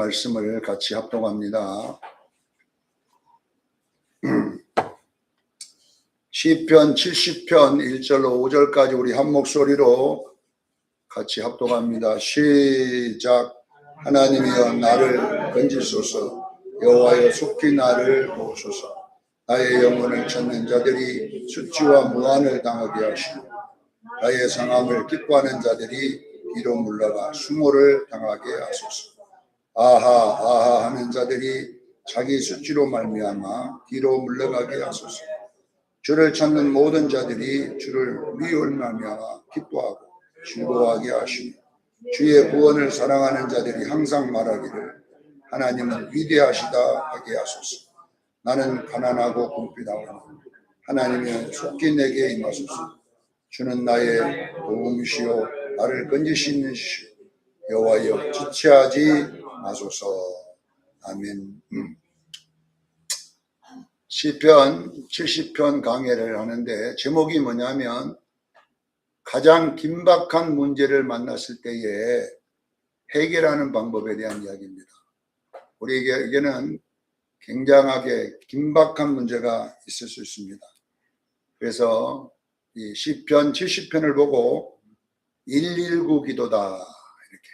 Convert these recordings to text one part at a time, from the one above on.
말씀을 같이 합독합니다. 시편 70편 1절로 5절까지 우리 한 목소리로 같이 합독합니다. 시작. 하나님이여 나를 건지소서. 여호와여 속히 나를 도우소서. 나의 영혼을 찾는 자들이 수치와 무한을 당하게 하시고 나의 상함을 기뻐하는 자들이 뒤로 물러가 수모를 당하게 하소서. 아하 아하 하는 자들이 자기 수치로 말미암아 뒤로 물러가게 하소서. 주를 찾는 모든 자들이 주를 미울 말미암아 기뻐하고 즐거워하게 하시며 주의 구원을 사랑하는 자들이 항상 말하기를 하나님은 위대하시다 하게 하소서. 나는 가난하고 궁핍하오니 하나님이 속히 내게 임하소서. 주는 나의 도움이시오 나를 건지시는 시오 여호와여 지체하지 마소서. 아멘. 시편 70편 강해를 하는데 제목이 뭐냐면 가장 긴박한 문제를 만났을 때에 해결하는 방법에 대한 이야기입니다. 우리에게는 굉장하게 긴박한 문제가 있을 수 있습니다. 그래서 이 시편 70편을 보고 119 기도다 이렇게.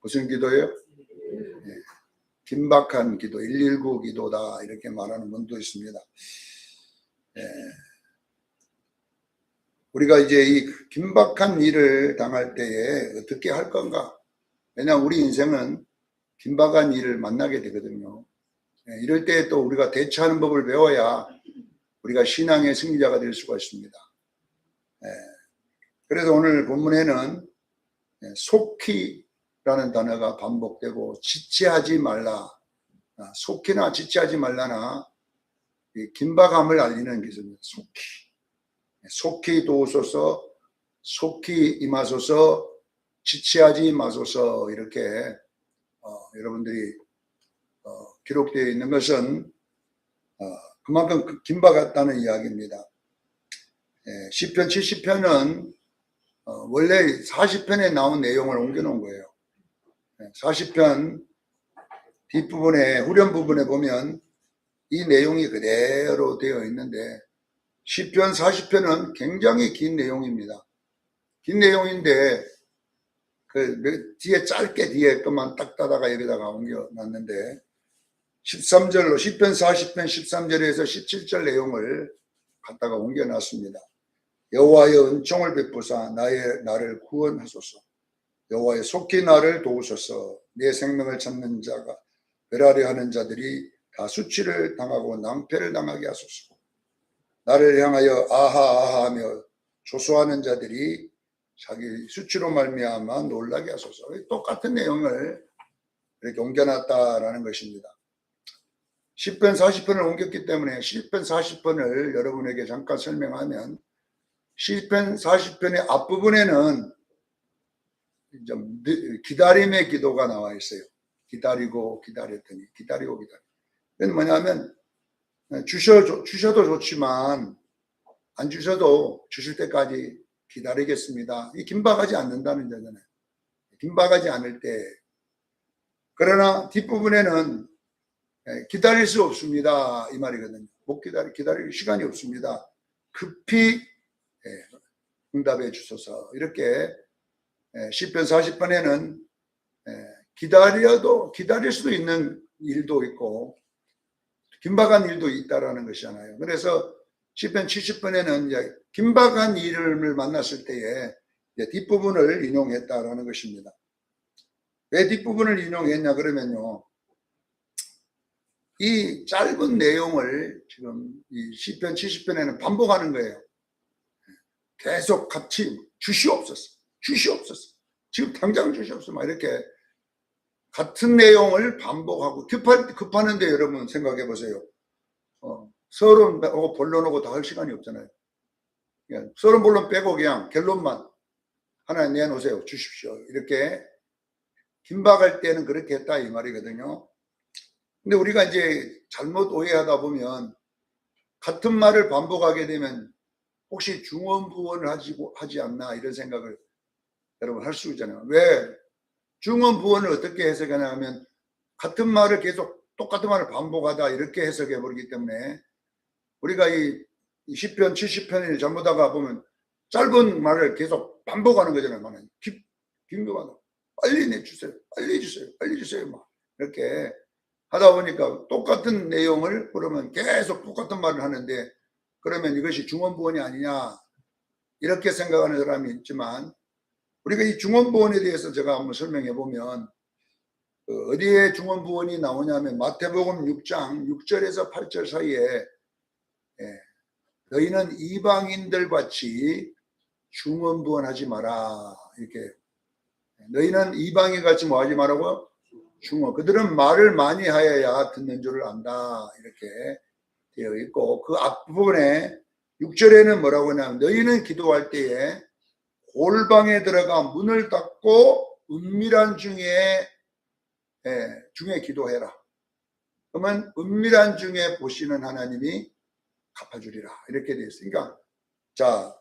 무슨 기도예요? 네. 긴박한 기도, 119 기도다 이렇게 말하는 분도 있습니다. 네. 우리가 이제 이 긴박한 일을 당할 때에 어떻게 할 건가? 왜냐하면 우리 인생은 긴박한 일을 만나게 되거든요. 네. 이럴 때 또 우리가 대처하는 법을 배워야 우리가 신앙의 승리자가 될 수가 있습니다. 네. 그래서 오늘 본문에는 속히 라는 단어가 반복되고 지체하지 말라, 속히나 지체하지 말라나 긴박함을 알리는 기술입니다. 속히 도우소서, 속히 임하소서, 지체하지 마소서 이렇게 여러분들이 기록되어 있는 것은 그만큼 긴박했다는 이야기입니다. 시편 70편은 원래 40편에 나온 내용을 옮겨놓은 거예요. 40편 뒷부분에 후렴 부분에 보면 이 내용이 그대로 되어 있는데 시편 40편은 굉장히 긴 내용입니다. 긴 내용인데 그 뒤에 짧게 뒤에 것만 딱 따다가 여기다가 옮겨놨는데 13절로 시편 40편 13절에서 17절 내용을 갖다가 옮겨놨습니다. 여호와의 은총을 베푸사 나를 구원하소서. 여호와의 속히 나를 도우소서. 내 생명을 찾는 자가 멸하려 하는 자들이 다 수치를 당하고 낭패를 당하게 하소서. 나를 향하여 아하 하며 조소하는 자들이 자기 수치로 말미암아 놀라게 하소서. 똑같은 내용을 이렇게 옮겨놨다라는 것입니다. 시편 40편을 옮겼기 때문에 시편 40편을 여러분에게 잠깐 설명하면 시편 40편의 앞부분에는 좀 기다림의 기도가 나와 있어요. 기다리고 기다렸더니 기다리고 기다리고. 그건 뭐냐면 주셔도 좋지만 안 주셔도 주실 때까지 기다리겠습니다. 이 긴박하지 않는다는 거잖아요. 긴박하지 않을 때. 그러나 뒷부분에는 기다릴 수 없습니다 이 말이거든요. 못 기다릴 시간이 없습니다. 급히 응답해 주소서. 이렇게 시편 40편에는 기다릴 수도 있는 일도 있고 긴박한 일도 있다라는 것이잖아요. 그래서 시편 70편에는 이제 긴박한 일을 만났을 때에 뒷부분을 인용했다라는 것입니다. 왜 뒷부분을 인용했냐 그러면요. 이 짧은 내용을 지금 이 시편 70편에는 반복하는 거예요. 계속 같이 주시옵소서. 지금 당장 주시옵소서. 막 이렇게 같은 내용을 반복하고 급하는데 여러분 생각해 보세요. 서론 오고 본론 오고 다 할 시간이 없잖아요. 서론 본론 빼고 그냥 결론만 하나 내놓으세요. 주십시오. 이렇게 긴박할 때는 그렇게 했다 이 말이거든요. 근데 우리가 이제 잘못 오해하다 보면 같은 말을 반복하게 되면 혹시 중언부언을 하지 않나 이런 생각을 여러분 할 수 있잖아요. 왜 중언부언을 어떻게 해석하냐 하면 같은 말을 계속 똑같은 말을 반복하다 이렇게 해석해 버리기 때문에 우리가 이 시편 70편을 잘못하다 보면 짧은 말을 계속 반복하는 거잖아요. 긴급하다. 빨리 내주세요. 빨리 주세요. 빨리 주세요. 막 이렇게 하다 보니까 똑같은 내용을 그러면 계속 똑같은 말을 하는데 그러면 이것이 중언부언이 아니냐 이렇게 생각하는 사람이 있지만 우리가 이 중언부언에 대해서 제가 한번 설명해 보면 어디에 중언부언이 나오냐면 마태복음 6장 6절에서 8절 사이에 너희는 이방인들 같이 중언부언하지 마라 이렇게 너희는 이방인 같이 뭐 하지 말라고 중언 그들은 말을 많이 하여야 듣는 줄을 안다 이렇게 되어 있고 그 앞부분에 6절에는 뭐라고 하냐면 너희는 기도할 때에 골방에 들어가 문을 닫고 은밀한 중에 기도해라. 그러면 은밀한 중에 보시는 하나님이 갚아주리라 이렇게 되어 있으니까 자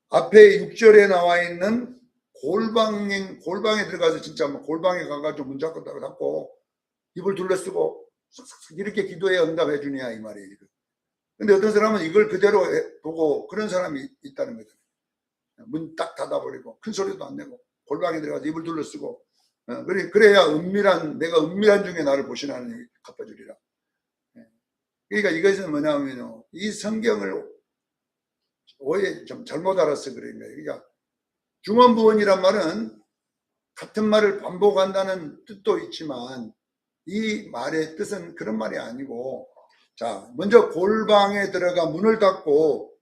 앞에 6절에 나와 있는 골방에 들어가서 진짜 뭐 골방에 가가지고 문 닫고 입을 둘러쓰고 이렇게 기도해 응답해 주냐 이 말이에요. 근데 어떤 사람은 이걸 그대로 보고 그런 사람이 있다는 거잖아요. 문 딱 닫아버리고 큰 소리도 안 내고 골방에 들어가서 입을 둘러쓰고 그래야 내가 은밀한 중에 나를 보시는 하나님이 갚아주리라. 그러니까 이것은 뭐냐면요 이 성경을 오해 좀 잘못 알아서 그런 거예요. 그러니까 중언부언이란 말은 같은 말을 반복한다는 뜻도 있지만 이 말의 뜻은 그런 말이 아니고 자 먼저 골방에 들어가 문을 닫고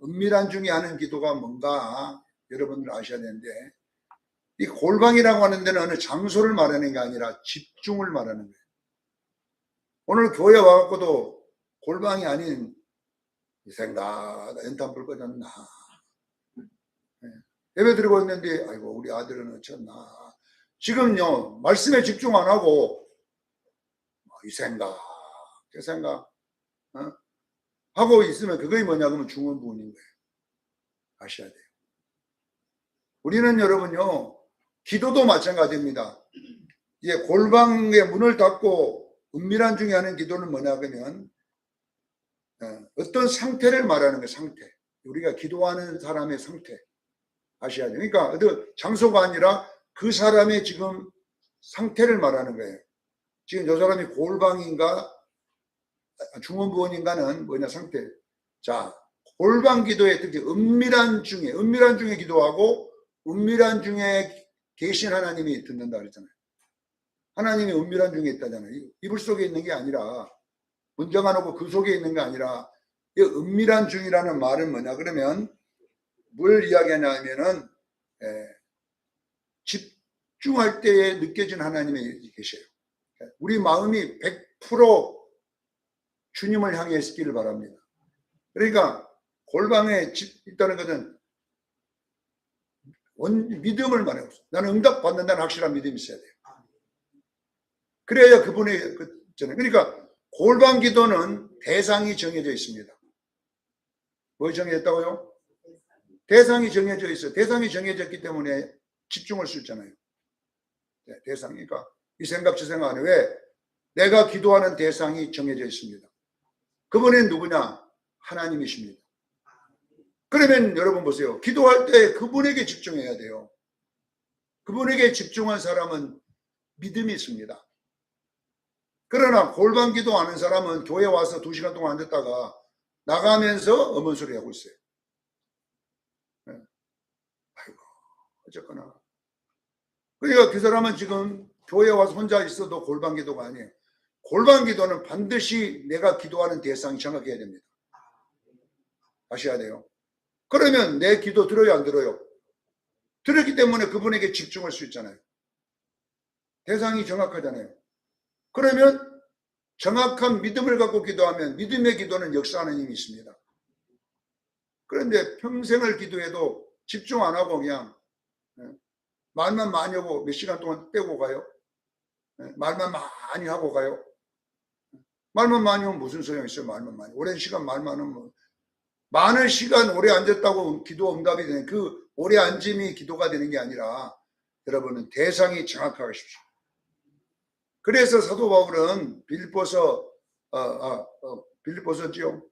은밀한 중에 하는 기도가 뭔가 여러분들 아셔야 되는데 이 골방이라고 하는 데는 어느 장소를 말하는 게 아니라 집중을 말하는 거예요. 오늘 교회 와갖고도 골방이 아닌 이 생각 연탄 불 꺼졌나 예배 드리고 있는데 아이고 우리 아들은 어쩌나 지금요 말씀에 집중 안 하고 이 생각 저 생각 하고 있으면 그게 뭐냐 그러면 중언부언인 거예요. 아셔야 돼요. 우리는 여러분요 기도도 마찬가지입니다. 이제 골방에 문을 닫고 은밀한 중에 하는 기도는 뭐냐 그러면 어떤 상태를 말하는 거예요. 상태 우리가 기도하는 사람의 상태 아셔야 돼요. 그러니까 어떤 장소가 아니라 그 사람의 지금 상태를 말하는 거예요. 지금 저 사람이 골방인가 중언부언인가는 뭐냐 상태. 자 골방 기도의 특징 은밀한 중에 기도하고 은밀한 중에 계신 하나님이 듣는다 그랬잖아요. 하나님이 은밀한 중에 있다잖아요. 이불 속에 있는 게 아니라 문 정해놓고 그 속에 있는 게 아니라 이 은밀한 중이라는 말은 뭐냐 그러면 뭘 이야기하냐면은 집중할 때에 느껴진 하나님이 계셔요. 우리 마음이 100% 주님을 향해 있기를 바랍니다. 그러니까 골방에 있다는 것은 믿음을 말해요. 나는 응답 받는다는 확실한 믿음이 있어야 돼요. 그래야 그분의 그러니까 골방 기도는 대상이 정해져 있습니다. 뭐 정해졌다고요? 대상이 정해져 있어요. 대상이 정해졌기 때문에 집중할 수 있잖아요. 대상이니까 이 생각 저 생각 안에 왜? 내가 기도하는 대상이 정해져 있습니다. 그분은 누구냐? 하나님이십니다. 그러면 여러분 보세요. 기도할 때 그분에게 집중해야 돼요. 그분에게 집중한 사람은 믿음이 있습니다. 그러나 골방 기도하는 사람은 교회 와서 2시간 동안 앉았다가 나가면서 어머소리 하고 있어요. 아이고 어쨌거나 그러니까 그 사람은 지금 교회 와서 혼자 있어도 골방 기도가 아니에요. 골방 기도는 반드시 내가 기도하는 대상이 정확해야 됩니다. 아셔야 돼요. 그러면 내 기도 들어요 안 들어요? 들었기 때문에 그분에게 집중할 수 있잖아요. 대상이 정확하잖아요. 그러면 정확한 믿음을 갖고 기도하면 믿음의 기도는 역사하는 힘이 있습니다. 그런데 평생을 기도해도 집중 안 하고 그냥 말만 많이 하고 몇 시간 동안 빼고 가요. 말만 많이 하고 가요. 말만 많이 하면 무슨 소용이 있어요. 말만 많이. 오랜 시간 말만 하면 많은 시간 오래 앉았다고 기도 응답이 되는 그 오래 앉음이 기도가 되는 게 아니라 여러분은 대상이 정확하십시오. 그래서 사도 바울은 빌립보서지요.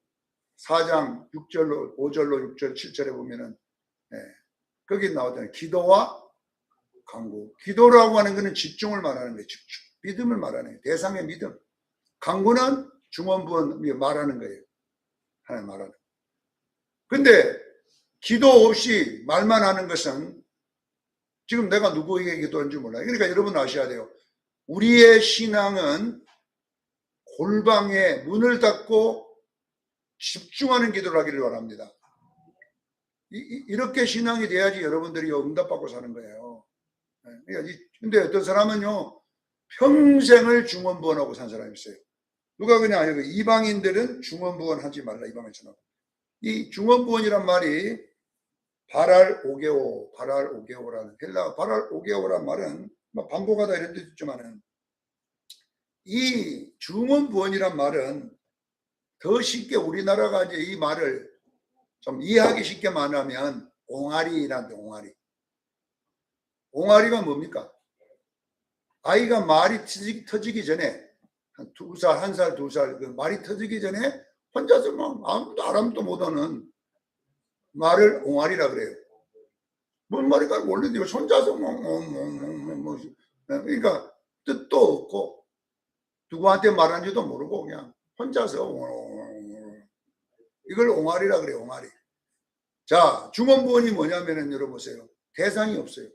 4장 6절로 5절로 6절 7절에 보면은 거기 나오잖아요. 기도와 간구. 기도라고 하는 것은 집중을 말하는 거예요. 집중. 믿음을 말하는 거예요. 대상의 믿음. 간구는 중원부원 말하는 거예요. 하나님 말하는. 근데 기도 없이 말만 하는 것은 지금 내가 누구에게 기도하는지 몰라요. 그러니까 여러분 아셔야 돼요. 우리의 신앙은 골방에 문을 닫고 집중하는 기도를 하기를 바랍니다. 이렇게 신앙이 돼야지 여러분들이 응답받고 사는 거예요. 근데 어떤 사람은요, 평생을 중원부원하고 산 사람이 있어요. 누가 그냥 이방인들은 중원부원 하지 말라, 이방인처럼. 이 중원부원이란 말이 바랄오게오라는 헬라 바랄오게오란 말은 반복하다 이런 뜻 있지만은, 이 중원부원이란 말은 더 쉽게 우리나라가 이제 이 말을 좀 이해하기 쉽게 말하면 옹알이라는데, 옹알이가 뭡니까? 아이가 말이 터지기 전에 한 2살, 1살, 2살 그 말이 터지기 전에 혼자서 막 아무도 못하는 말을 옹알이라 그래요. 뭔 말인가 모르는데 혼자서 그러니까 뜻도 없고 누구한테 말하는지도 모르고 그냥 혼자서 이걸 옹알이라 그래요. 옹알이. 자, 중원부원이 뭐냐면은 여러분 보세요. 대상이 없어요.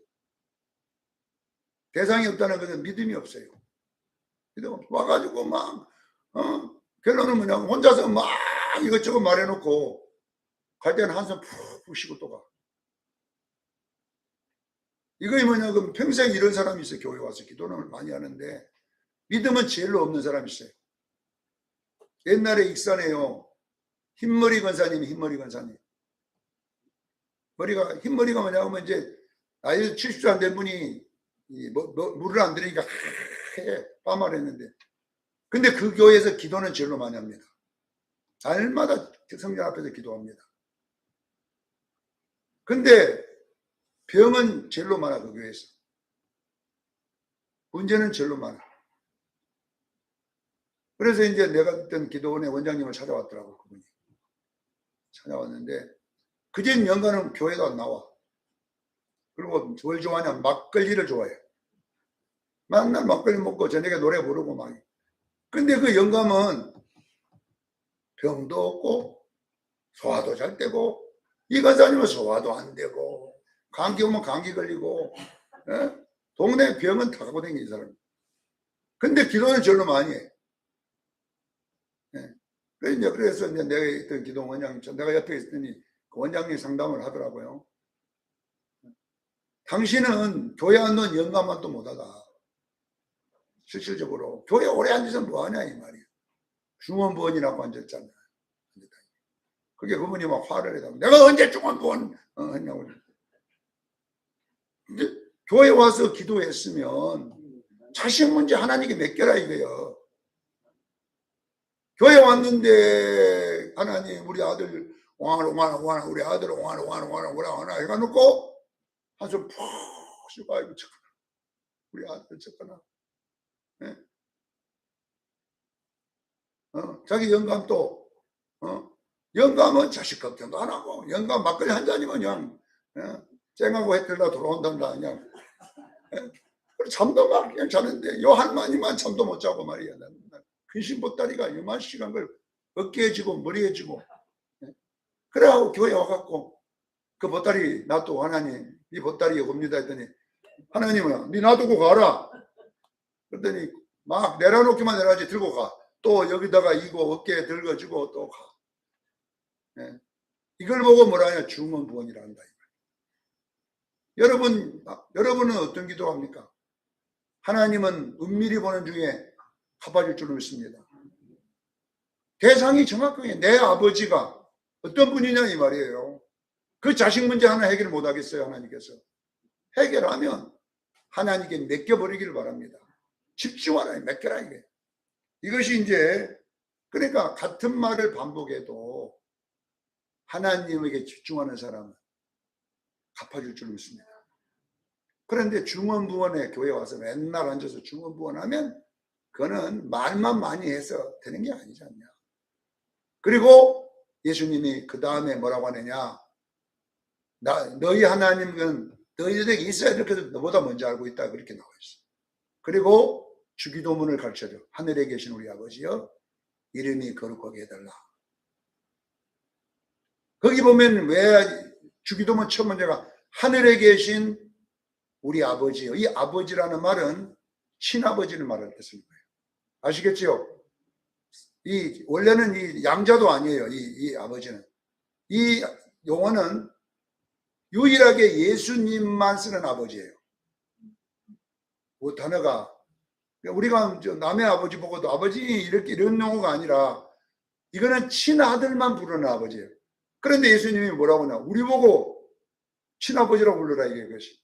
대상이 없다는 것은 믿음이 없어요. 와가지고 막 결론은 뭐냐면 혼자서 막 이것저것 말해놓고 갈 때는 한숨 푹 쉬고 또 가. 이거 뭐냐면 평생 이런 사람이 있어요. 교회 와서 기도를 많이 하는데 믿음은 제일로 없는 사람이 있어요. 옛날에 익산에요, 흰머리 권사님이 흰머리가 뭐냐면 이제 나이 70도 안 된 분이 물을 안 들이니까 빠마를 했는데, 근데 그 교회에서 기도는 제일로 많이 합니다. 날마다 성전 앞에서 기도합니다. 근데 병은 제일로 많아. 그 교회에서 문제는 제일로 많아. 그래서 이제 내가 있던 기도원의 원장님을 찾아왔더라고. 그분이 찾아왔는데 그전 연간은 교회도 안 나와. 그리고 뭘 좋아하냐, 막걸리를 좋아해. 맨날 막걸리 먹고 저녁에 노래 부르고 막. 근데 그 영감은 병도 없고 소화도 잘 되고, 이 권사님은 소화도 안 되고, 감기 오면 감기 걸리고, 동네 병은 다 갖고 다니는 사람. 근데 기도는 절로 많이 해. 그래서 이제 내가 있던 기도 원장님, 내가 옆에 있더니 그 원장님이 상담을 하더라고요. 당신은 교회 앉는 영감만 또 못하다. 실질적으로 교회 오래 앉아서 뭐하냐 이 말이야. 중원부원이라고 앉았잖아. 그게 그분이 막 화를 해서 내가 언제 중원부원 했냐고. 근데 교회 와서 기도했으면 자식 문제 하나님께 맡겨라 이거예요. 교회 왔는데 하나님 우리 아들 옹하나 우리 아들 옹하나 해가놓고 한숨 푹 쉬고 아이고 착하나 우리 아들 착하나. 자기 영감 또 영감은 자식 걱정도 안 하고, 영감 막걸리 한 잔이면 그냥 쨍하고 해뜰다 돌아온단다 그냥. 잠도 막 그냥 자는데 요 할머니만 잠도 못 자고 말이야. 근심 보따리가 이만 시간 걸 어깨에 지고 머리에 지고. 그래갖고 교회 와갖고 그 보따리 놔두고 하나님 이 보따리 옵니다 했더니 하나님은 니 놔두고 가라. 그랬더니 막 내려놓기만 내려가지 들고 가. 또 여기다가 이거 어깨에 들거지고 또 가. 이걸 보고 뭐라 하냐, 중원부원이라 한다. 여러분은 어떤 기도합니까? 하나님은 은밀히 보는 중에 갚아줄 줄 믿습니다. 대상이 정확하게 내 아버지가 어떤 분이냐 이 말이에요. 그 자식 문제 하나 해결 못 하겠어요. 하나님께서 해결하면 하나님께 맡겨버리기를 바랍니다. 집중하라, 맡겨라 이게. 이것이 이제 그러니까 같은 말을 반복해도 하나님에게 집중하는 사람은 갚아줄 줄 믿습니다. 그런데 중원부원에 교회 와서 맨날 앉아서 중원부원하면 그거는 말만 많이 해서 되는 게 아니지 않냐. 그리고 예수님이 그 다음에 뭐라고 하느냐. 너희 하나님은 너희들에게 있어야 될 것을 너보다 먼저 알고 있다. 그렇게 나와 있어. 그리고 주기도문을 가르쳐줘. 하늘에 계신 우리 아버지여, 이름이 거룩하게 해달라. 거기 보면 왜 주기도문 첫 문제가 하늘에 계신 우리 아버지요. 이 아버지라는 말은 친아버지를 말할 뜻인 거예요. 아시겠지요? 원래는 이 양자도 아니에요. 이 아버지는. 이 용어는 유일하게 예수님만 쓰는 아버지예요. 그 단어가, 우리가 남의 아버지 보고도 아버지 이렇게 이런 용어가 아니라 이거는 친아들만 부르는 아버지예요. 그런데 예수님이 뭐라고 하냐. 우리 보고 친아버지라고 불러라 이것이.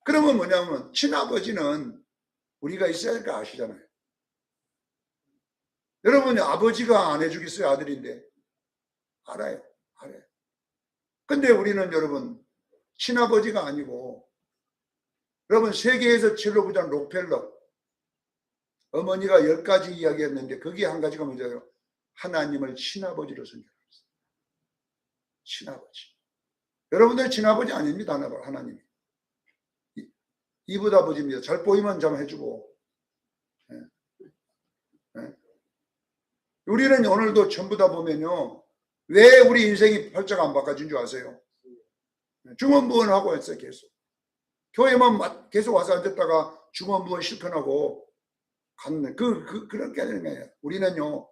그러면 뭐냐면 친아버지는 우리가 있어야 할 거 아시잖아요. 여러분이 아버지가 안 해주겠어요? 아들인데. 알아요. 근데 우리는 여러분 친아버지가 아니고, 여러분 세계에서 첼로 부장 록펠러 어머니가 10가지 이야기했는데 거기에 한 가지가 뭐죠? 하나님을 친아버지로 선택했어요. 친아버지. 여러분들 친아버지 아닙니다. 하나님이. 이붓 아버지입니다. 잘 보이면 좀 해주고. 우리는 오늘도 전부 다 보면요. 왜 우리 인생이 팔자가 안 바꿔진 줄 아세요? 중언부언하고 했어요. 계속. 교회만 계속 와서 앉았다가 중언부언 실천하고 갔네. 그렇게 되는 거예요. 우리는요.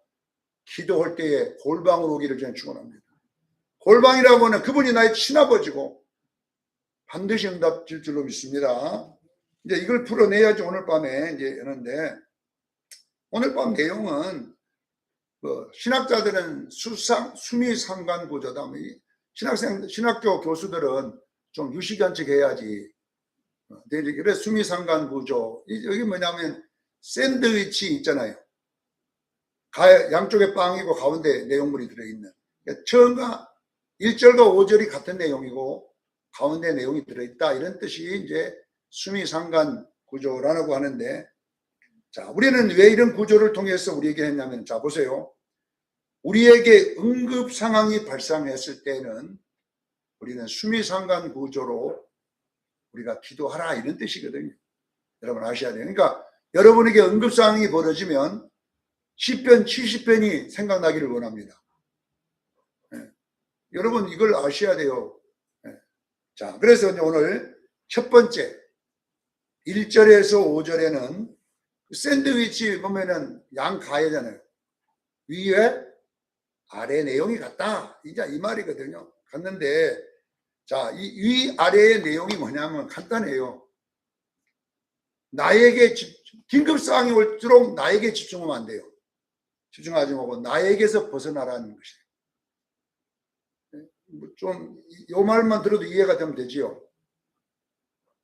기도할 때에 골방으로 오기를 저는 축원합니다. 골방이라고 하는 그분이 나의 친아버지고 반드시 응답 줄 줄로 믿습니다. 이제 이걸 풀어내야지 오늘 밤에 이제 하는데, 오늘 밤 내용은 신학자들은 수미상관구조다. 신학교 교수들은 좀 유시견책 해야지. 그래 수미상관구조. 여기 뭐냐면 샌드위치 있잖아요. 양쪽에 빵이고 가운데 내용물이 들어있는. 처음과 1절과 5절이 같은 내용이고 가운데 내용이 들어있다. 이런 뜻이 이제 수미상관구조라고 하는데, 자, 우리는 왜 이런 구조를 통해서 우리에게 했냐면, 자, 보세요. 우리에게 응급 상황이 발생했을 때는 우리는 수미상관 구조로 우리가 기도하라 이런 뜻이거든요. 여러분 아셔야 돼요. 그러니까 여러분에게 응급 상황이 벌어지면 시편 70편이 생각나기를 원합니다. 여러분 이걸 아셔야 돼요. 자, 그래서 오늘 첫 번째 1절에서 5절에는 샌드위치 보면은 양가해잖아요. 위에 아래 내용이 같다. 이제 이 말이거든요. 같는데, 자, 이 위 아래의 내용이 뭐냐면 간단해요. 나에게 긴급 상황이 올수록 나에게 집중하면 안 돼요. 집중하지 말고 나에게서 벗어나라는 것이에요. 좀 이 말만 들어도 이해가 되면 되지요.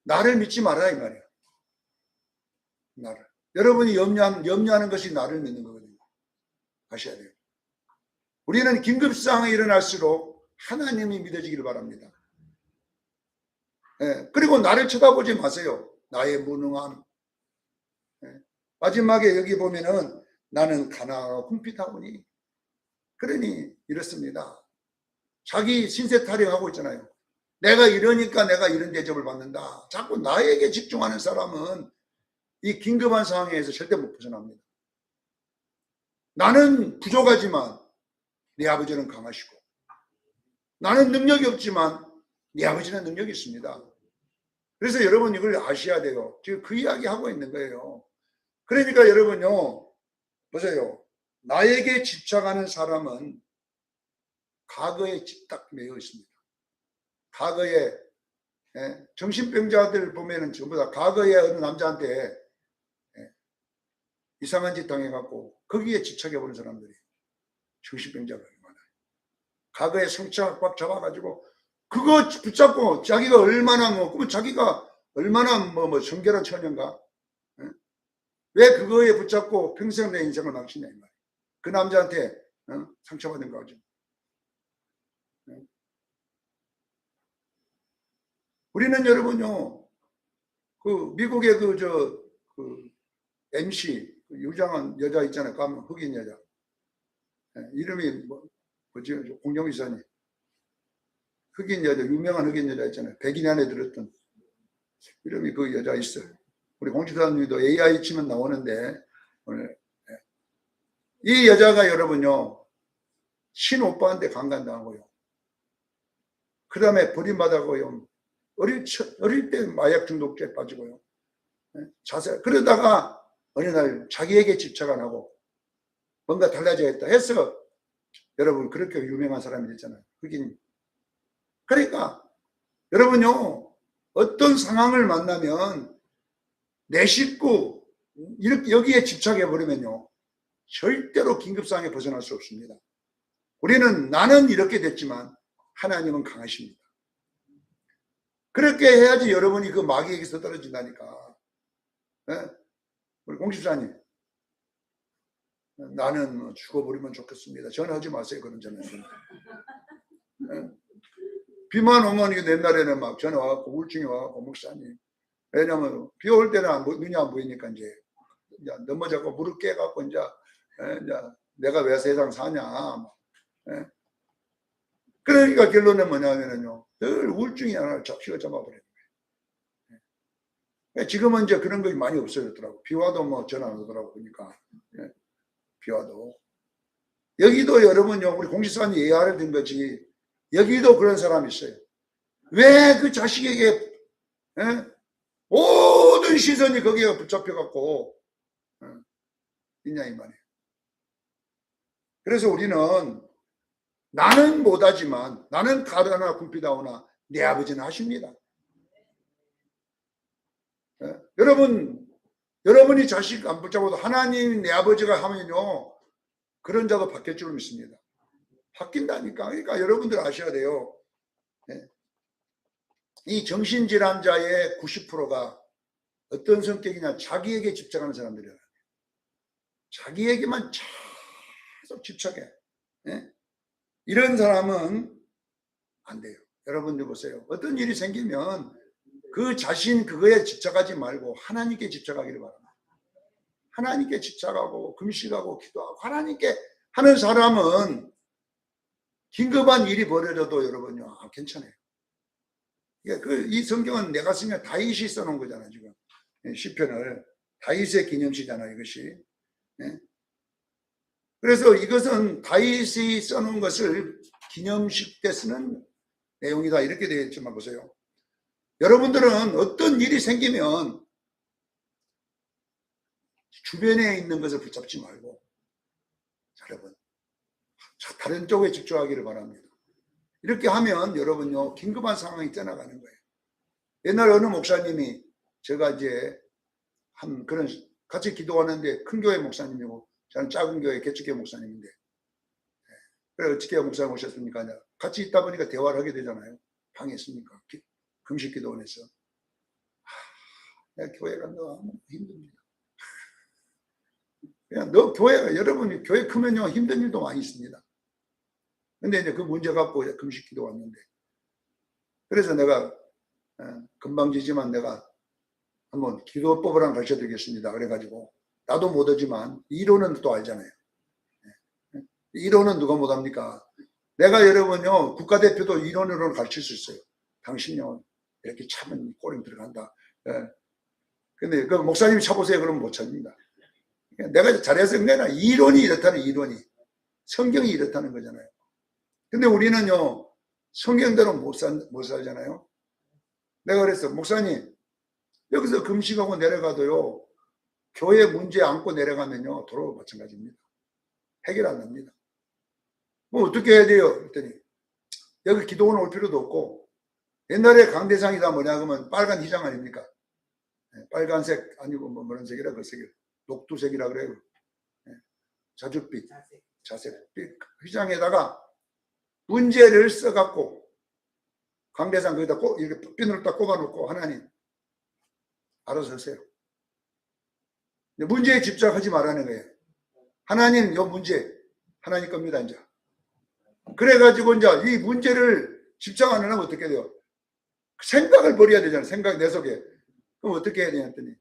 나를 믿지 마라 이 말이에요. 나를. 여러분이 염려하는 것이 나를 믿는 거거든요. 아셔야 돼요. 우리는 긴급 상황이 일어날수록 하나님이 믿어지기를 바랍니다. 그리고 나를 쳐다보지 마세요. 나의 무능함. 마지막에 여기 보면은 나는 가난하고 궁핍하오니, 그러니 이렇습니다. 자기 신세 타령하고 있잖아요. 내가 이러니까 내가 이런 대접을 받는다. 자꾸 나에게 집중하는 사람은 이 긴급한 상황에서 절대 못 벗어납니다. 나는 부족하지만 네 아버지는 강하시고, 나는 능력이 없지만 네 아버지는 능력이 있습니다. 그래서 여러분 이걸 아셔야 돼요. 지금 그 이야기 하고 있는 거예요. 그러니까 여러분요, 보세요. 나에게 집착하는 사람은 과거에 딱 매여 있습니다. 과거에 정신병자들 보면은 전부 다 과거에 어느 남자한테 이상한 짓 당해갖고 거기에 집착해버린 사람들이 정신병자가 많아요. 과거에 상처 꽉 잡아가지고 그거 붙잡고 자기가 얼마나 그러면 자기가 얼마나 정결한 처녀인가? 왜 그거에 붙잡고 평생 내 인생을 망치냐 이 말이에요. 그 남자한테 상처받은 거죠. 우리는 여러분요, 그 미국의 그 MC 유장한 여자 있잖아요. 가면 흑인 여자. 이름이 뭐지? 공정위사님. 흑인 여자, 유명한 흑인 여자 있잖아요. 백인 안에 들었던 이름이 그 여자 있어요. 우리 공지사님도 AI 치면 나오는데 오늘 이 여자가 여러분요 신오빠한테 강간당하고요. 그 다음에 버림받아고요. 어릴 때 마약 중독자에 빠지고요. 자살. 그러다가 어느 날 자기에게 집착 안 하고 뭔가 달라져야겠다 해서 여러분 그렇게 유명한 사람이 됐잖아요. 흑인. 그러니까 여러분요 어떤 상황을 만나면 내 식구 이렇게 여기에 집착해 버리면요 절대로 긴급상황에 벗어날 수 없습니다. 우리는 나는 이렇게 됐지만 하나님은 강하십니다. 그렇게 해야지 여러분이 그 마귀에게서 떨어진다니까. 네? 우리 공집사님 나는 죽어버리면 좋겠습니다. 전화하지 마세요. 그런 전화. 네? 비만 오면 옛날에는 막 전화 와갖고 우울증이 와갖고 목사님 왜냐면 비 올 때는 눈이 안 보이니까 이제 넘어져서 무릎 깨갖고 이제 내가 왜 세상 사냐. 그러니까 결론은 뭐냐면요. 늘 우울증이 하나 잡히고 잡아버려요. 지금은 이제 그런 것이 많이 없어졌더라고. 비 와도 뭐 전화 안 오더라고. 보니까. 비 와도. 여기도 여러분요. 우리 공지사님 예화를 든 거지. 여기도 그런 사람이 있어요. 왜 그 자식에게 모든 시선이 거기에 붙잡혀갖고 있냐 이 말이에요. 그래서 우리는 나는 못하지만 나는 가르나 굶비다오나 내 아버지는 하십니다. 여러분이 자식 안 붙잡아도 하나님 내 아버지가 하면요 그런 자도 바뀔 줄 믿습니다. 바뀐다니까. 그러니까 여러분들 아셔야 돼요. 이 정신질환자의 90%가 어떤 성격이냐 자기에게 집착하는 사람들이에요. 자기에게만 계속 집착해. 이런 사람은 안 돼요. 여러분들 보세요. 어떤 일이 생기면 그 자신 그거에 집착하지 말고 하나님께 집착하기를 바랍니다. 하나님께 집착하고 금식하고 기도하고 하나님께 하는 사람은 긴급한 일이 벌어져도 여러분요 괜찮아요. 이 성경은 내가 쓰면 다윗이 써놓은 거잖아요. 지금 시편을 다윗의 기념시잖아요. 이것이. 그래서 이것은 다윗이 써놓은 것을 기념식 때 쓰는 내용이다 이렇게 되어 있지만 보세요. 여러분들은 어떤 일이 생기면 주변에 있는 것을 붙잡지 말고 여러분 다른 쪽에 집중하기를 바랍니다. 이렇게 하면 여러분요 긴급한 상황이 떠나가는 거예요. 옛날 어느 목사님이 제가 이제 한 그런 같이 기도하는데 큰 교회 목사님이고 저는 작은 교회 개척교회 목사님인데 그래 어떻게 목사님 오셨습니까? 같이 있다 보니까 대화를 하게 되잖아요. 방에 있으니까 금식 기도원에서 내가 교회가 너무 힘듭니다. 그냥 너 교회가 여러분이 교회 크면요 힘든 일도 많이 있습니다. 근데 이제 그 문제 갖고 금식 기도 왔는데 그래서 내가 금방지지만 내가 한번 기도법을 한번 가르쳐 드리겠습니다. 그래가지고 나도 못하지만 이론은 또 알잖아요. 이론은 누가 못합니까? 내가 여러분요 국가대표도 이론으로는 가르칠 수 있어요. 당신요 이렇게 차면 꼬리 들어간다. 근데 그 목사님이 차보세요 그러면 못 찹니다. 내가 잘해서 그냥 이론이 이렇다는 이론이 성경이 이렇다는 거잖아요. 근데 우리는요 성경대로 못 살잖아요. 내가 그랬어. 목사님 여기서 금식하고 내려가도요 교회 문제 안고 내려가면요 도로 마찬가지입니다. 해결 안 됩니다. 뭐 어떻게 해야 돼요? 그랬더니 여기 기도원 올 필요도 없고 옛날에 강대상이 다 뭐냐 그러면 빨간 휘장 아닙니까? 빨간색 아니고 뭐 그런 색이라 그 색이 녹두색이라 그래요. 자줏빛 자색빛 휘장에다가 문제를 써갖고 강대상 거기다 이렇게 핀으로 딱 꼽아놓고 하나님 알아서 하세요. 문제에 집착하지 말라는 거예요. 하나님 요 문제 하나님 겁니다 이제. 그래가지고 이제 이 문제를 집착 안 하면 어떻게 돼요? 생각을 버려야 되잖아요. 생각 내 속에. 그럼 어떻게 해야 되냐 했더니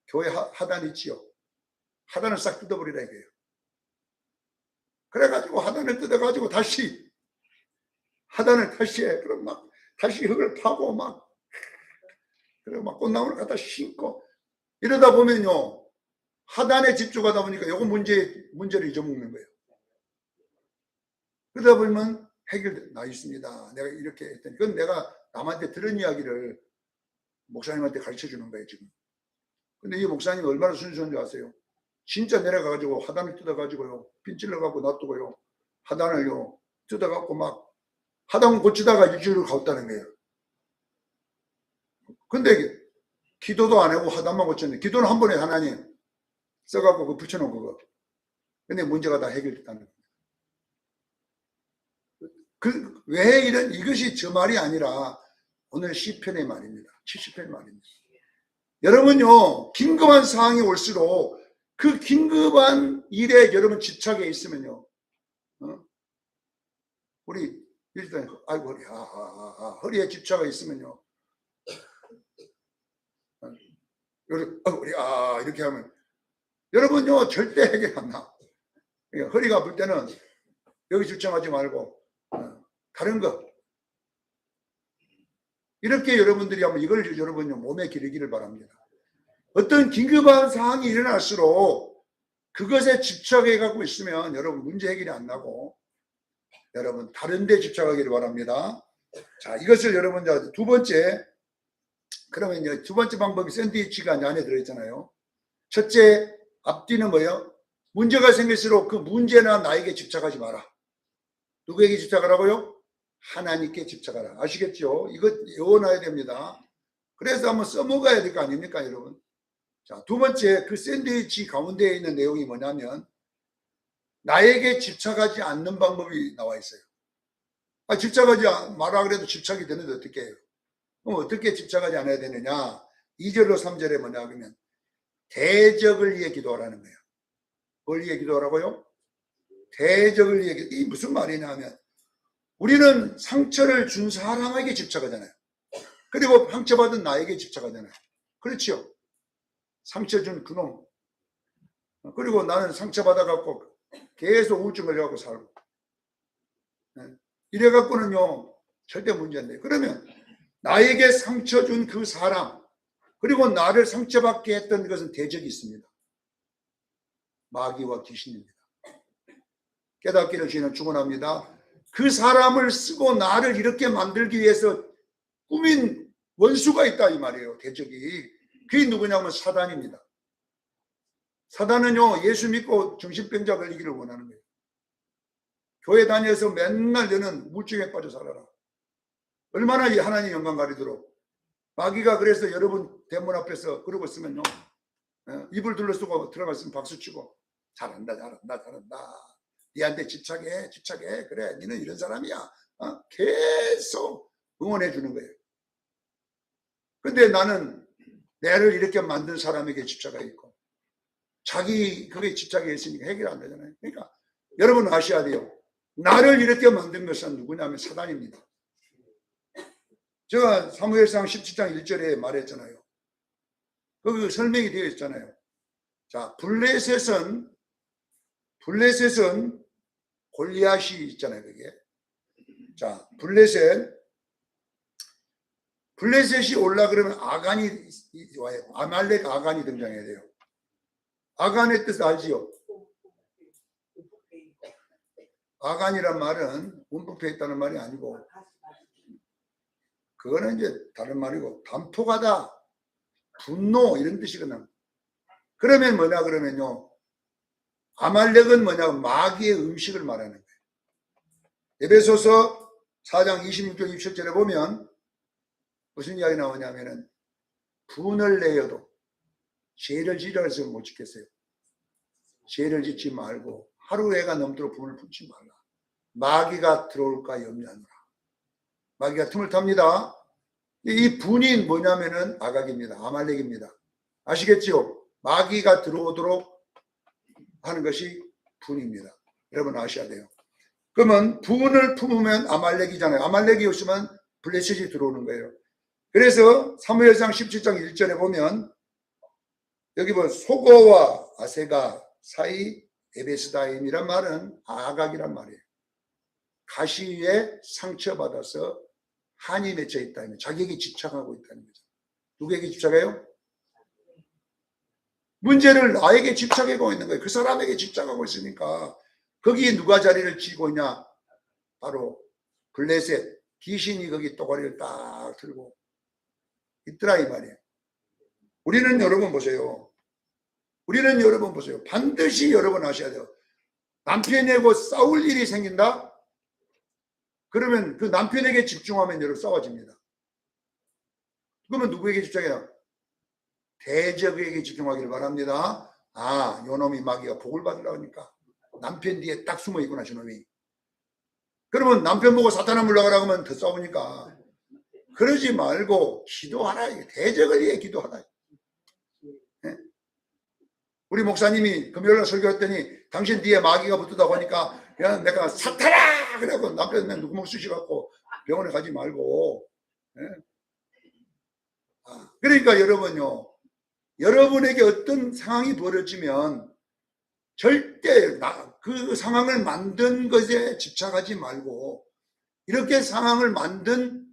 교회 하단 있지요. 하단을 싹 뜯어버리라 이거예요. 그래가지고 하단을 뜯어가지고 다시 하단을 다시 해. 그럼 막 다시 흙을 파고 막 그리고 막 꽃나무를 갖다 심고 이러다 보면요 하단에 집중하다 보니까 요거 문제를 잊어먹는 거예요. 그러다 보면 나 있습니다. 내가 이렇게 했더니 그건 내가 남한테 들은 이야기를 목사님한테 가르쳐 주는 거예요 지금. 근데 이 목사님이 얼마나 순수한 줄 아세요? 진짜 내려가가지고 하단을 뜯어가지고요 핀 찔러갖고 놔두고요 하단을요 뜯어갖고 막 하단 고치다가 일주일을 갔다는 거예요. 근데 기도도 안 하고 하단만 고쳤는데 기도는 한 번에 하나님 써갖고 그 붙여놓은 그거. 근데 문제가 다 해결됐다는 거예요. 왜 이것이 저 말이 아니라 오늘 시편의 말입니다. 70편의 말입니다. 여러분요 긴급한 상황이 올수록 그 긴급한 일에 여러분 집착해 있으면요 우리 일단 아이고 허리 허리에 집착해 있으면요 우리 이렇게 하면 여러분요 절대 해결 안 나. 허리가 아플 때는 여기 집중하지 말고 다른 거 이렇게 여러분들이 하면 이걸 여러분요 몸에 기르기를 바랍니다. 어떤 긴급한 상황이 일어날수록 그것에 집착해 갖고 있으면 여러분 문제 해결이 안 나고 여러분 다른 데 집착하기를 바랍니다. 자 이것을 여러분 두 번째 그러면 이제 두 번째 방법이 샌드위치가 안에 들어있잖아요. 첫째 앞뒤는 뭐예요? 문제가 생길수록 그 문제나 나에게 집착하지 마라. 누구에게 집착하라고요? 하나님께 집착하라. 아시겠죠? 이거 외워놔야 됩니다. 그래서 한번 써먹어야 될 거 아닙니까 여러분? 자, 두 번째 그 샌드위치 가운데에 있는 내용이 뭐냐면 나에게 집착하지 않는 방법이 나와 있어요. 집착하지 마라 그래도 집착이 되는데 어떻게 해요? 그럼 어떻게 집착하지 않아야 되느냐? 2절로 3절에 뭐냐 하면 대적을 위해 기도하라는 거예요. 뭘 위해 기도하라고요? 대적을 위해 기도. 이 무슨 말이냐 하면 우리는 상처를 준 사람에게 집착하잖아요. 그리고 상처받은 나에게 집착하잖아요. 그렇죠? 상처 준 그놈. 그리고 나는 상처받아갖고 계속 우울증 걸려갖고 살고. 이래갖고는요 절대 문제 안 돼요. 그러면 나에게 상처 준 그 사람 그리고 나를 상처받게 했던 것은 대적이 있습니다. 마귀와 귀신입니다. 깨닫기를 주는 축원합니다. 그 사람을 쓰고 나를 이렇게 만들기 위해서 꾸민 원수가 있다 이 말이에요. 대적이. 그게 누구냐면 사단입니다. 사단은요 예수 믿고 정신병자 걸리기를 원하는 거예요. 교회 다녀서 맨날 너는 우울증에 빠져 살아라. 얼마나 이 하나님 영광 가리도록. 마귀가 그래서 여러분 대문 앞에서 그러고 있으면요 입을 둘러쓰고 들어갔으면 박수치고 잘한다 니한테 집착해 그래 니는 이런 사람이야 계속 응원해 주는 거예요. 근데 나는 나를 이렇게 만든 사람에게 집착해 있고 자기 그게 집착해 있으니까 해결 안 되잖아요. 그러니까 여러분 아셔야 돼요. 나를 이렇게 만든 것은 누구냐면 사단입니다. 제가 사무엘상 17장 1절에 말했잖아요. 거기 설명이 되어 있잖아요. 자, 블레셋은 골리앗이 있잖아요. 그게. 자, 블레셋이 올라 그러면 아간이 와요. 아말렉 아간이 등장해야 돼요. 아간의 뜻 알지요? 아간이란 말은 움푹해 있다는 말이 아니고 그거는 이제 다른 말이고 단폭하다, 분노 이런 뜻이거든. 그러면 뭐냐 그러면요. 아말렉은 뭐냐 마귀의 음식을 말하는 거예요. 에베소서 4장 26절 27절에 보면 무슨 이야기 나오냐면은 분을 내어도 죄를 지으라 해서 못 짓겠어요. 죄를 짓지 말고 하루 해가 넘도록 분을 품지 말라. 마귀가 들어올까 염려하노라. 마귀가 틈을 탑니다. 이 분이 뭐냐면은 아각입니다. 아말렉입니다. 아시겠지요? 마귀가 들어오도록 하는 것이 분입니다. 여러분 아셔야 돼요. 그러면 분을 품으면 아말렉이잖아요. 아말렉이 없으면 블레셋이 들어오는 거예요. 그래서 사무엘상 17장 1절에 보면 여기 뭐 소고와 아세가 사이 에베스다임이란 말은 아각이란 말이에요. 가시 위에 상처받아서 한이 맺혀 있다면 자기에게 집착하고 있다는 거죠. 누구에게 집착해요? 문제를 나에게 집착하고 있는 거예요. 그 사람에게 집착하고 있으니까 거기에 누가 자리를 쥐고 있냐? 바로 블레셋 귀신이 거기 또가리를 딱 들고 있더라 이 말이에요. 우리는 여러분 보세요. 우리는 여러분 보세요. 반드시 여러분 아셔야 돼요. 남편하고 싸울 일이 생긴다? 그러면 그 남편에게 집중하면 여러분 싸워집니다. 그러면 누구에게 집중해요? 대적에게 집중하기를 바랍니다. 아, 요놈이 마귀가 복을 받으려고 하니까 남편 뒤에 딱 숨어 있구나 저놈이. 그러면 남편 보고 사탄아 물러가라고 하면 더 싸우니까 그러지 말고 기도하라. 대적을 위해 기도하라. 네? 우리 목사님이 금요일날 설교했더니 당신 뒤에 마귀가 붙었다고 하니까 그냥 내가 사탄아! 그래갖고 남편 누구 목 쑤셔갖고 병원에 가지 말고. 네? 그러니까 여러분요. 여러분에게 어떤 상황이 벌어지면 절대 그 상황을 만든 것에 집착하지 말고 이렇게 상황을 만든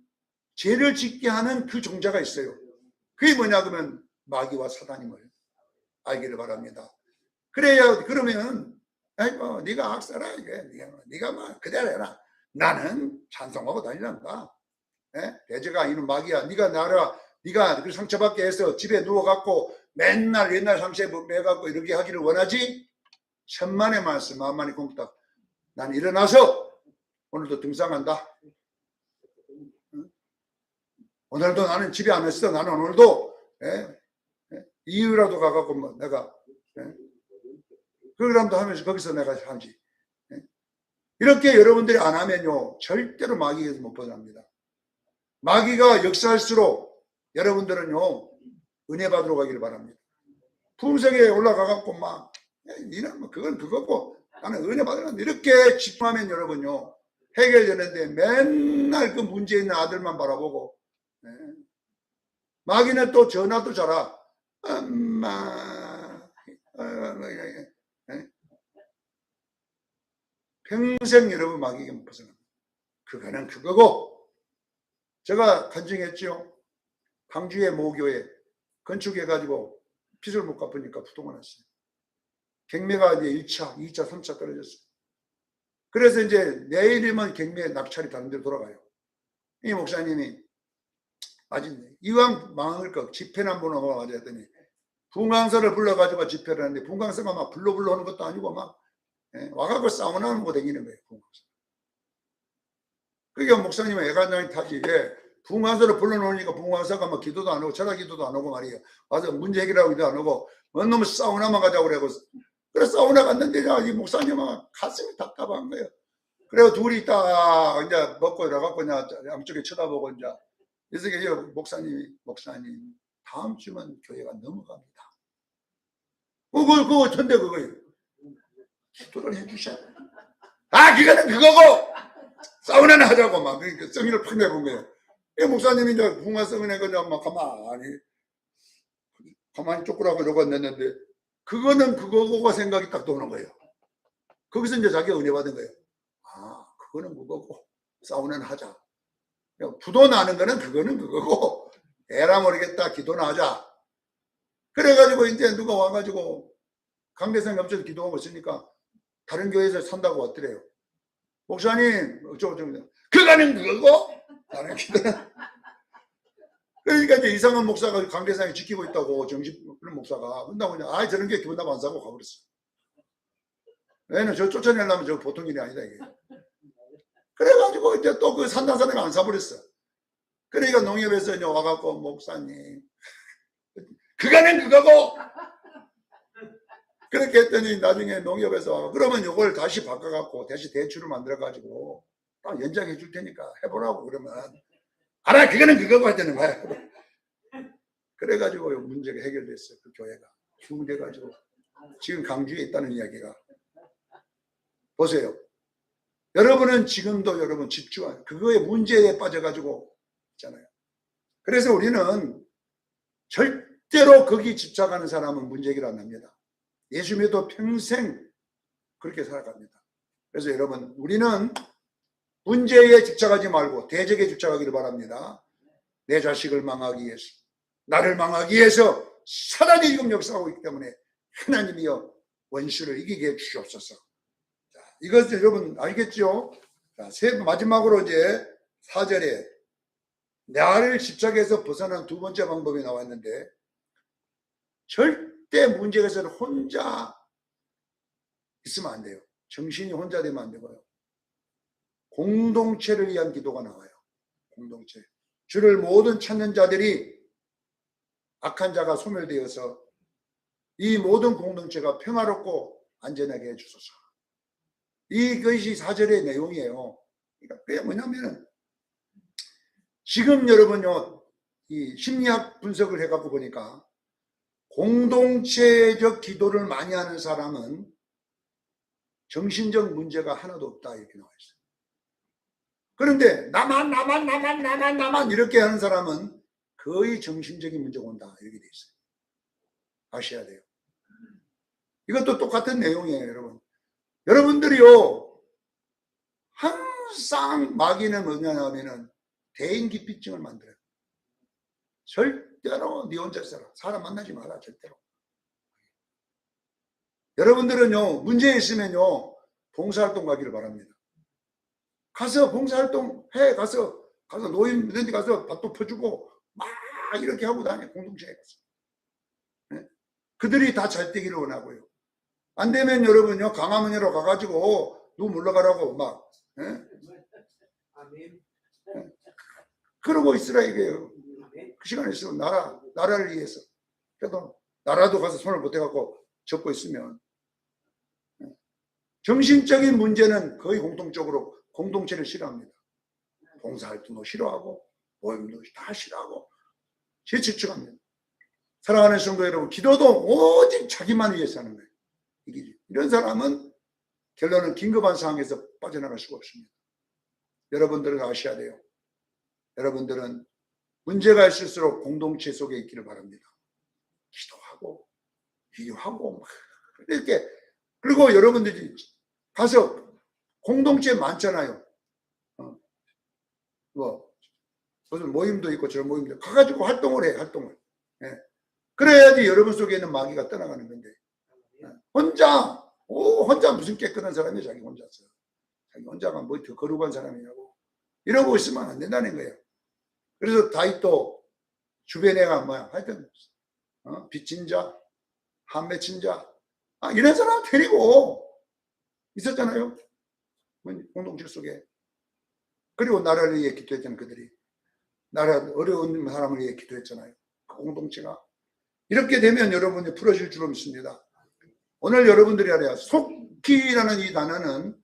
죄를 짓게 하는 그 종자가 있어요. 그게 뭐냐 그러면 마귀와 사단임을 알기를 바랍니다. 그래야 그러면 아이고 네가 악사라 이게 네가 막 그대로 해라. 나는 찬송하고 다니란다. 대제가 이는 마귀야. 네가 그 상처받게 해서 집에 누워갖고 맨날 옛날 상처에 매갖고 이렇게 하기를 원하지? 천만의 말씀 만만히 공딱. 난 일어나서 오늘도 등산한다. 오늘도 나는 집에 안 있어. 나는 오늘도 이유라도 가갖고 뭐 내가 그러람도 하면서 거기서 내가 하지. 이렇게 여러분들이 안 하면요 절대로 마귀에서 못 벗어납니다. 마귀가 역사할수록 여러분들은요 은혜 받으러 가기를 바랍니다. 풍성에 올라가갖고 막 니는 뭐 그건 그거고 나는 은혜 받으러 이렇게 집중하면 여러분요 해결되는데 맨날 그 문제 있는 아들만 바라보고 마귀는 또 전화도 잘하. 엄마 평생 여러분 마귀에게 못 벗어납니다. 그거는 그거고 제가 간증했죠. 광주의 모교회 건축해가지고 빚을 못 갚으니까 부도가 났어요. 경매가 이제 1차, 2차, 3차 떨어졌어요. 그래서 이제 내일이면 경매 낙찰이 다른 데로 돌아가요. 이 목사님이 아직 이왕 망할 거 집회나 한번 와가지고 했더니 분광서를 불러가지고 집회를 하는데 분광서가 막 불러 하는 것도 아니고 막 와가지고 사우나 하는 거 다니는 거예요. 분광서. 그게 목사님은 애간장이 타지. 분광서를 불러놓으니까 분광서가 막 기도도 안 하고 철학 기도도 안 하고 말이에요. 와서 문제 해결하기도 안 하고 원놈은 사우나만 가자고 그래고 그래 사우나 갔는데 이 목사님은 가슴이 답답한 거예요. 그래서 둘이 딱 이제 먹고 들어가고 양쪽에 쳐다보고 이제 목사님 다음 주면 교회가 넘어갑니다. 그거 전대 그거예요. 기도를 해주셔야 돼요. 그거는 그거고 사우나는 하자고 막 그러니까 성의를 팍 내본 거예요. 이 목사님이 이제 붕화성을 내고 막 가만히 쪼꾸라고 이러고 냈는데 그거는 그거고 생각이 딱 도는 거예요. 거기서 이제 자기가 은혜 받은 거예요. 그거는 그거고 사우나는 하자. 부도 나는 거는 그거는 그거고 에라 모르겠다 기도나 하자. 그래가지고 이제 누가 와가지고 강대상 옆에서 기도하고 있으니까 다른 교회에서 산다고 왔더래요. 목사님 그거는 그거고 나는 기도는 그러니까 이제 이상한 목사가 강대상에 지키고 있다고 그런 목사가 그런다고 그냥 저런 게 기분 나빠 안 사고 가버렸어. 왜냐면 저 쫓아내려면 저 보통 일이 아니다 이게. 그래가지고 이제 또 그 산다는 사람이 안 사버렸어. 그러니까 농협에서 이제 와갖고 목사님 그거는 그거고 그렇게 했더니 나중에 농협에서 그러면 이걸 다시 바꿔갖고 다시 대출을 만들어가지고 딱 연장해 줄 테니까 해보라고 그러면 알아 그거는 그거고 하자는 거야. 그래가지고 문제가 해결됐어요. 그 교회가 중돼가지고 지금 강주에 있다는 이야기가 보세요. 여러분은 지금도 여러분 집중하는 그거에 문제에 빠져가지고 있잖아요. 그래서 우리는 절대로 거기 집착하는 사람은 문제 해결 안 합니다. 예수 믿어 평생 그렇게 살아갑니다. 그래서 여러분, 우리는 문제에 집착하지 말고 대적에 집착하기를 바랍니다. 내 자식을 망하기 위해서, 나를 망하기 위해서 사단이 지금 역사하고 있기 때문에 하나님이여 원수를 이기게 해주시옵소서. 자, 이것을 여러분 알겠죠? 자, 마지막으로 이제 4절에 나를 집착해서 벗어난 두 번째 방법이 나왔는데, 절대 문제에서는 혼자 있으면 안 돼요. 정신이 혼자 되면 안 되고요. 공동체를 위한 기도가 나와요. 공동체. 주를 모든 찾는 자들이 악한 자가 소멸되어서 이 모든 공동체가 평화롭고 안전하게 해주소서. 이것이 4절의 내용이에요. 그러니까 그게 뭐냐면은, 지금 여러분요, 이 심리학 분석을 해갖고 보니까 공동체적 기도를 많이 하는 사람은 정신적 문제가 하나도 없다, 이렇게 나와 있어요. 그런데 나만 이렇게 하는 사람은 거의 정신적인 문제가 온다, 이렇게 돼 있어요. 아셔야 돼요. 이것도 똑같은 내용이에요, 여러분. 여러분들이요, 항상 마귀는 뭐냐면은 대인기피증을 만들어요. 절대로 네 혼자 있어라. 사람 만나지 마라, 절대로. 여러분들은요, 문제 있으면요, 봉사활동 가기를 바랍니다. 가서 봉사활동 해, 가서 노인 이런 데 가서 밥도 퍼주고 막 이렇게 하고 다녀. 공동체에 가서. 네? 그들이 다 잘 되기를 원하고요. 안 되면 여러분요, 강화문으로 가가지고 누구 물러가라고 막, 네? 네? 그러고 있으라 이게요. 그 시간에 있으면 나라를 위해서. 그래도 나라도 가서 손을 보태갖고 접고 있으면, 네? 정신적인 문제는 거의 공통적으로 공동체를 싫어합니다. 봉사활동도 싫어하고 모임도 다 싫어하고 질척합니다. 사랑하는 성도 여러분, 기도도 오직 자기만 위해서 하는 거예요. 이런 사람은 결론은 긴급한 상황에서 빠져나갈 수가 없습니다. 여러분들은 아셔야 돼요. 여러분들은 문제가 있을수록 공동체 속에 있기를 바랍니다. 기도하고 위로하고 막 이렇게. 그리고 여러분들이 가서 공동체 많잖아요. 무슨 모임도 있고 저런 모임도 가가지고 활동을 해, 활동을. 예. 그래야지 여러분 속에 있는 마귀가 떠나가는 건데. 예. 혼자 무슨 깨끗한 사람이 자기 혼자서. 자기 혼자가 뭐 더 거룩한 사람이냐고. 이러고 있으면 안 된다는 거예요. 그래서 다윗도 주변에가 뭐야, 하여튼, 빚진 자, 한 맺힌 자, 이런 사람 데리고 있었잖아요. 공동체 속에. 그리고 나라를 위해 기도했잖아요, 그들이. 나라 어려운 사람을 위해 기도했잖아요. 그 공동체가. 이렇게 되면 여러분이 풀어질 줄 믿습니다. 오늘 여러분들이 알아야, 속히라는 이 단어는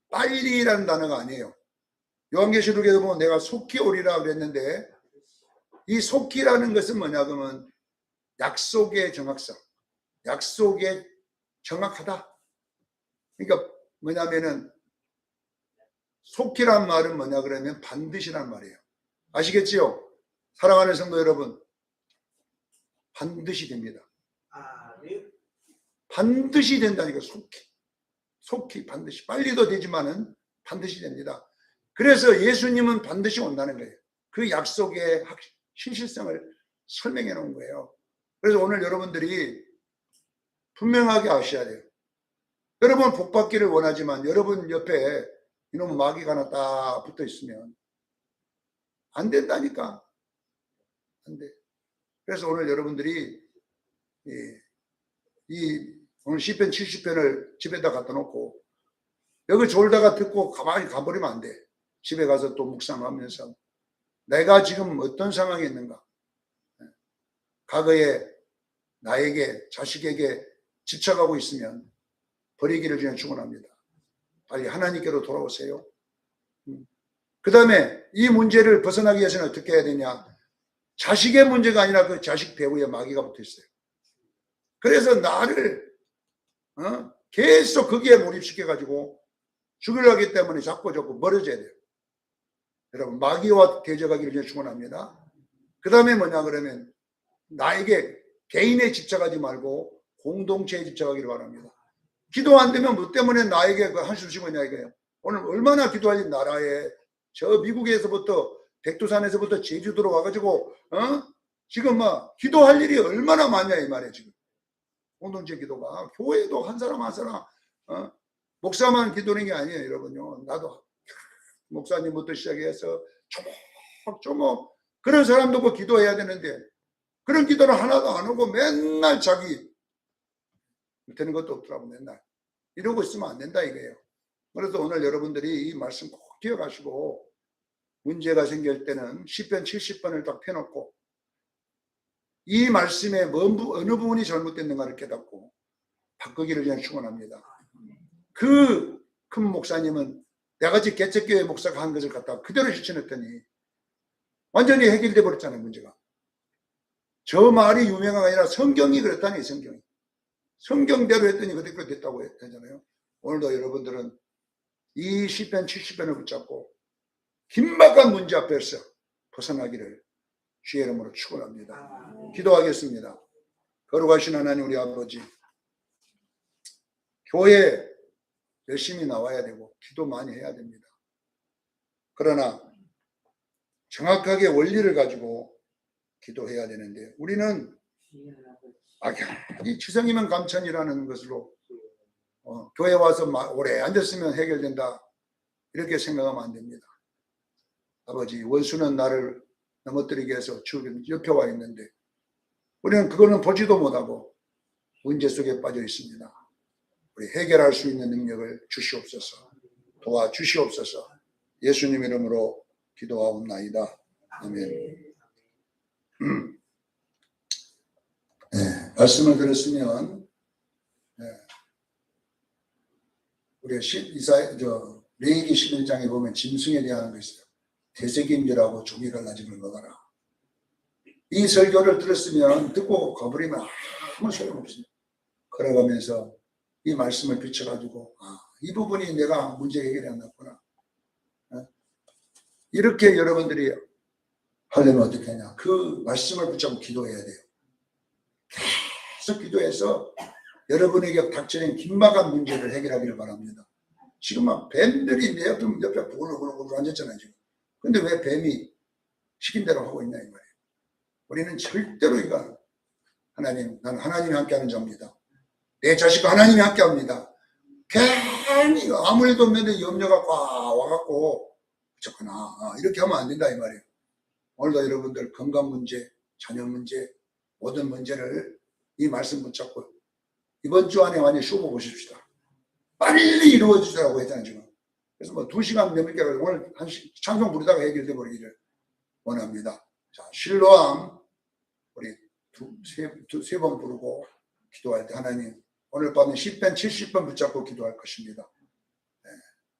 빨리라는 단어가 아니에요. 요한계시록에도 보면 내가 속히 오리라 그랬는데, 이 속히라는 것은 뭐냐 그러면 약속의 정확성, 약속의 정확하다. 그러니까 뭐냐면은 속히란 말은 뭐냐 그러면 반드시란 말이에요. 아시겠지요? 사랑하는 성도 여러분, 반드시 됩니다. 반드시 된다니까. 속히 반드시. 빨리도 되지만은 반드시 됩니다. 그래서 예수님은 반드시 온다는 거예요. 그 약속의 신실성을 설명해 놓은 거예요. 그래서 오늘 여러분들이 분명하게 아셔야 돼요. 여러분 복 받기를 원하지만 여러분 옆에 이놈 마귀가 하나 딱 붙어 있으면 안 된다니까. 안 돼. 그래서 오늘 여러분들이 오늘 시편 70편을 집에다 갖다 놓고 여기 졸다가 듣고 가만히 가버리면 안 돼. 집에 가서 또 묵상하면서 내가 지금 어떤 상황에 있는가. 과거에 나에게, 자식에게 집착하고 있으면 버리기를 그냥 축원합니다. 빨리 하나님께로 돌아오세요. 그 다음에 이 문제를 벗어나기 위해서는 어떻게 해야 되냐. 자식의 문제가 아니라 그 자식 배후에 마귀가 붙어 있어요. 그래서 나를 계속 거기에 몰입시켜가지고 죽이려 하기 때문에 자꾸 멀어져야 돼요. 여러분 마귀와 대적하기를 그냥 축원합니다. 그 다음에 뭐냐 그러면 나에게 개인에 집착하지 말고 공동체에 집착하기를 바랍니다. 기도 안 되면 뭐 때문에 나에게 그 한숨 쉬고 있냐 이거예요. 오늘 얼마나 기도하지. 나라에 저 미국에서부터 백두산에서부터 제주도로 와가지고 지금 막 기도할 일이 얼마나 많냐 이 말이에요. 지금 공동체 기도가 교회도 한 사람 한 사람 목사만 기도하는 게 아니에요, 여러분요. 나도 목사님부터 시작해서 조목조목 그런 사람도 뭐 기도해야 되는데 그런 기도를 하나도 안 하고 맨날 자기 되는 것도 없더라고. 맨날 이러고 있으면 안 된다 이거예요. 그래서 오늘 여러분들이 이 말씀 꼭 기억하시고 문제가 생길 때는 시편 70번을 딱 펴놓고 이 말씀의 어느 부분이 잘못됐는가를 깨닫고 바꾸기를 그냥 축원합니다. 그 큰 목사님은 내가지 개척교회 목사가 한 것을 갖다가 그대로 실천했더니 완전히 해결돼 버렸잖아요. 문제가. 저 말이 유명한 게 아니라 성경이 그렇다니. 성경대로 했더니 그대로 됐다고 하잖아요. 오늘도 여러분들은 이 시편 70편을 붙잡고 긴박한 문제 앞에서 벗어나기를 주의 이름으로 축원합니다. 기도하겠습니다. 거룩하신 하나님 우리 아버지, 교회 열심히 나와야 되고 기도 많이 해야 됩니다. 그러나 정확하게 원리를 가지고 기도해야 되는데 우리는 이 지성이면 감천이라는 것으로 교회 와서 오래 앉았으면 해결된다 이렇게 생각하면 안 됩니다. 아버지, 원수는 나를 넘어뜨리기 위해서 옆에 와 있는데 우리는 그거는 보지도 못하고 문제 속에 빠져 있습니다. 우리 해결할 수 있는 능력을 주시옵소서. 도와주시옵소서. 예수님 이름으로 기도하옵나이다. 아멘. 네, 말씀을 들었으면 우리 레위기 11장에 보면 짐승에 대한 거 있어요. 대세김절하고 조기를 나집을 먹어라. 이 설교를 들었으면 듣고 가버리면 아무 소용없어요. 걸어가면서 이 말씀을 비춰가지고 이 부분이 내가 문제 해결이 안 났구나. 이렇게 여러분들이 하려면 어떻게 하냐. 그 말씀을 붙잡고 기도해야 돼요. 계속 기도해서 여러분에게 닥쳐진 긴박한 문제를 해결하기를 바랍니다. 지금 막 뱀들이 내 옆에 부글부글 앉았잖아요. 지금. 근데 왜 뱀이 시킨 대로 하고 있냐 이 말이에요. 우리는 절대로 이거 하나님, 난 하나님이 함께하는 자입니다. 내 자식과 하나님이 함께합니다. 괜히 아무 일도 없는데 염려가 꽉 와갖고 어쩌거나 이렇게 하면 안 된다 이 말이에요. 오늘도 여러분들 건강 문제, 자녀 문제, 모든 문제를 이 말씀 붙잡고 이번 주 안에 완전히 쉬고 보십시다. 빨리 이루어지더라고 했잖아요 지금. 그래서 뭐 2시간 넘게 오늘 한 찬송 부르다가 해결돼 버리기를 원합니다. 자, 실로암 우리 세 번 부르고 기도할 때 하나님 오늘 밤에 10편 70번 붙잡고 기도할 것입니다. 네.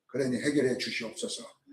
그러니 해결해 주시옵소서.